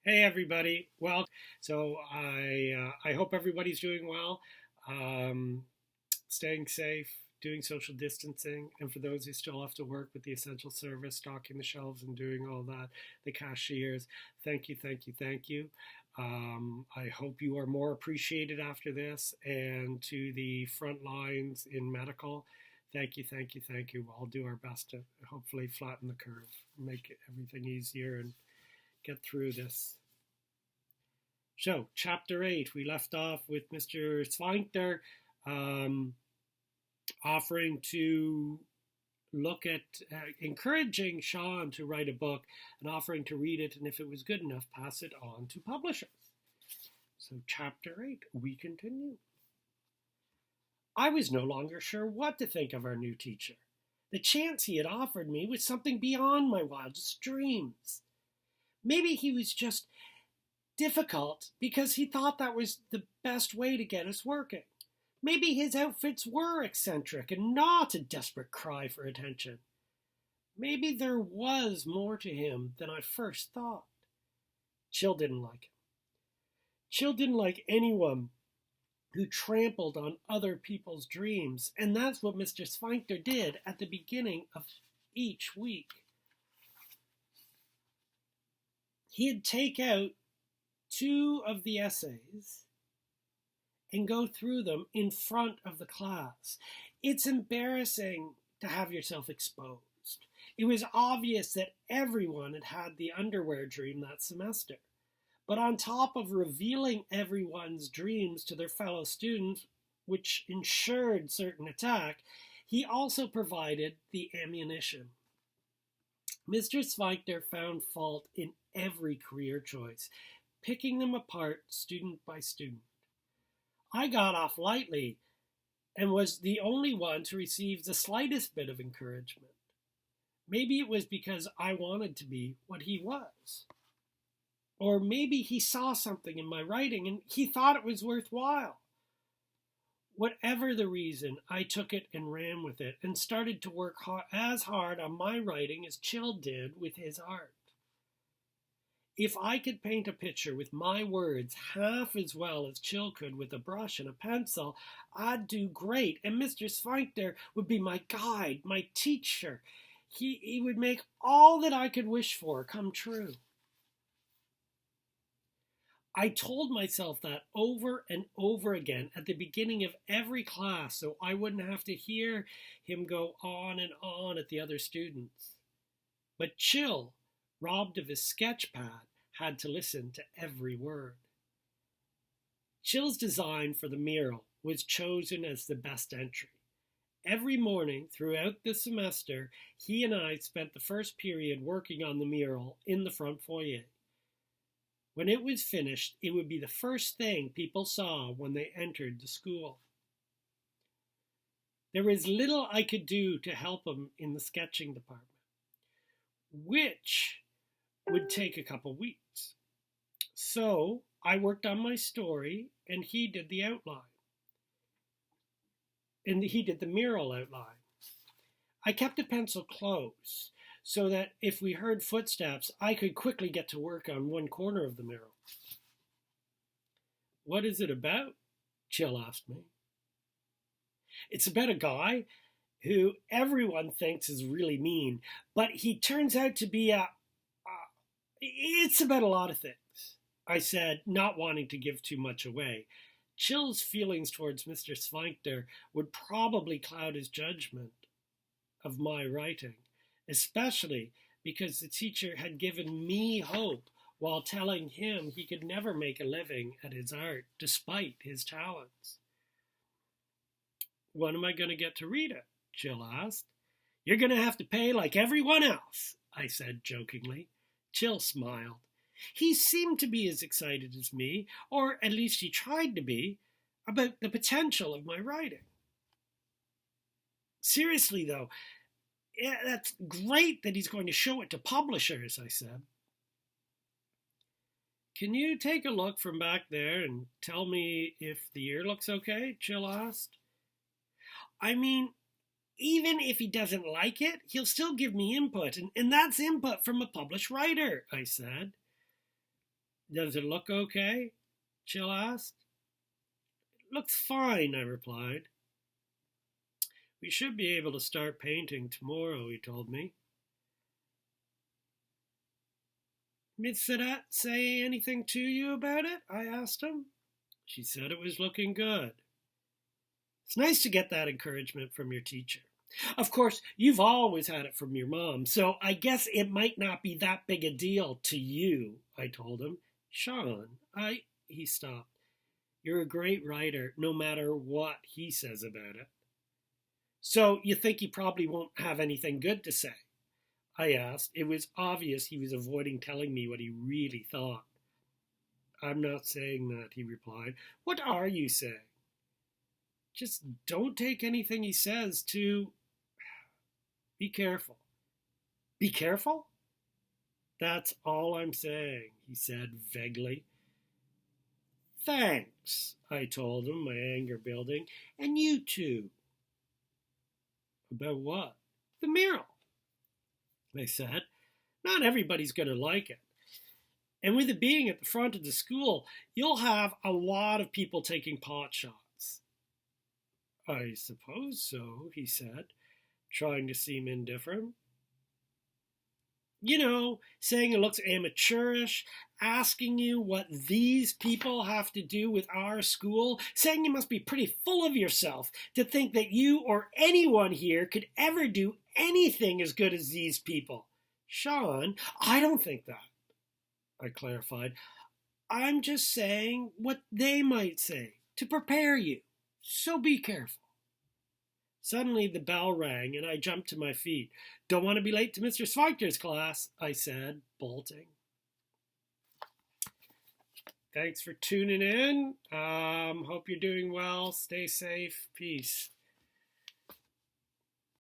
Hey everybody. I hope everybody's doing well, um, staying safe, doing social distancing, and for those who still have to work with the essential service, stocking the shelves and doing all that, the cashiers, thank you, thank you, thank you. I hope you are more appreciated after this, and to the front lines in medical, thank you, thank you, thank you. I'll do our best to hopefully flatten the curve, make everything easier, and get through this. So, chapter 8, we left off with Mr. Sphincter um, offering to look at encouraging Sean to write a book and offering to read it, and if it was good enough, pass it on to publishers. So, chapter 8, we continue. I was no longer sure what to think of our new teacher. The chance he had offered me was something beyond my wildest dreams. Maybe he was just difficult because he thought that was the best way to get us working. Maybe his outfits were eccentric and not a desperate cry for attention. Maybe there was more to him than I first thought. Chill didn't like him. Chill didn't like anyone who trampled on other people's dreams, and that's what Mr. Sphincter did at the beginning of each week. He'd take out two of the essays and go through them in front of the class. It's embarrassing to have yourself exposed. It was obvious that everyone had had the underwear dream that semester. But on top of revealing everyone's dreams to their fellow students, which ensured certain attack, he also provided the ammunition. Mr. Sphincter found fault in every career choice, picking them apart student by student. I got off lightly and was the only one to receive the slightest bit of encouragement. Maybe it was because I wanted to be what he was. Or maybe he saw something in my writing and he thought it was worthwhile. Whatever the reason, I took it and ran with it and started to work as hard on my writing as Chill did with his art. If I could paint a picture with my words half as well as Chill could with a brush and a pencil, I'd do great, and Mr. Sphincter would be my guide, my teacher. He would make all that I could wish for come true. I told myself that over and over again at the beginning of every class so I wouldn't have to hear him go on and on at the other students. But Chill, robbed of his sketch pad, had to listen to every word. Chill's design for the mural was chosen as the best entry. Every morning throughout the semester, he and I spent the first period working on the mural in the front foyer. When it was finished, it would be the first thing people saw when they entered the school. There was little I could do to help him in the sketching department, which would take a couple weeks. So I worked on my story and he did the outline. And he did the mural outline. I kept the pencil close so that if we heard footsteps, I could quickly get to work on one corner of the mural. What is it about? Chill asked me. It's about a guy who everyone thinks is really mean, but he turns out to be it's about a lot of things, I said, not wanting to give too much away. Chill's feelings towards Mr. Sphincter would probably cloud his judgment of my writing, especially because the teacher had given me hope while telling him he could never make a living at his art despite his talents. When am I going to get to read it? Chill asked. You're going to have to pay like everyone else, I said jokingly. Chill smiled. He seemed to be as excited as me, or at least he tried to be, about the potential of my writing. Seriously, though, that's great that he's going to show it to publishers, I said. Can you take a look from back there and tell me if the ear looks okay? Chill asked. I mean, even if he doesn't like it, he'll still give me input, and that's input from a published writer, I said. Does it look okay? Jill asked. It looks fine, I replied. We should be able to start painting tomorrow, he told me. Miss Sedette say anything to you about it? I asked him. She said it was looking good. It's nice to get that encouragement from your teacher. Of course, you've always had it from your mom, so I guess it might not be that big a deal to you, I told him. Sean, he stopped. You're a great writer, no matter what he says about it. So you think he probably won't have anything good to say? I asked. It was obvious he was avoiding telling me what he really thought. I'm not saying that, he replied. What are you saying? Just don't take anything he says too. Be careful. Be careful? That's all I'm saying, he said vaguely. Thanks, I told him, my anger building. And you too. About what? The mural, I said. Not everybody's going to like it. And with it being at the front of the school, you'll have a lot of people taking pot shots. I suppose so, he said, trying to seem indifferent. You know, saying it looks amateurish, asking you what these people have to do with our school, saying you must be pretty full of yourself to think that you or anyone here could ever do anything as good as these people. Sean, I don't think that, I clarified. I'm just saying what they might say to prepare you. So be careful. Suddenly the bell rang and I jumped to my feet. Don't want to be late to Mr. Schweigter's class, I said, bolting. Thanks for tuning in. Hope you're doing well. Stay safe. Peace.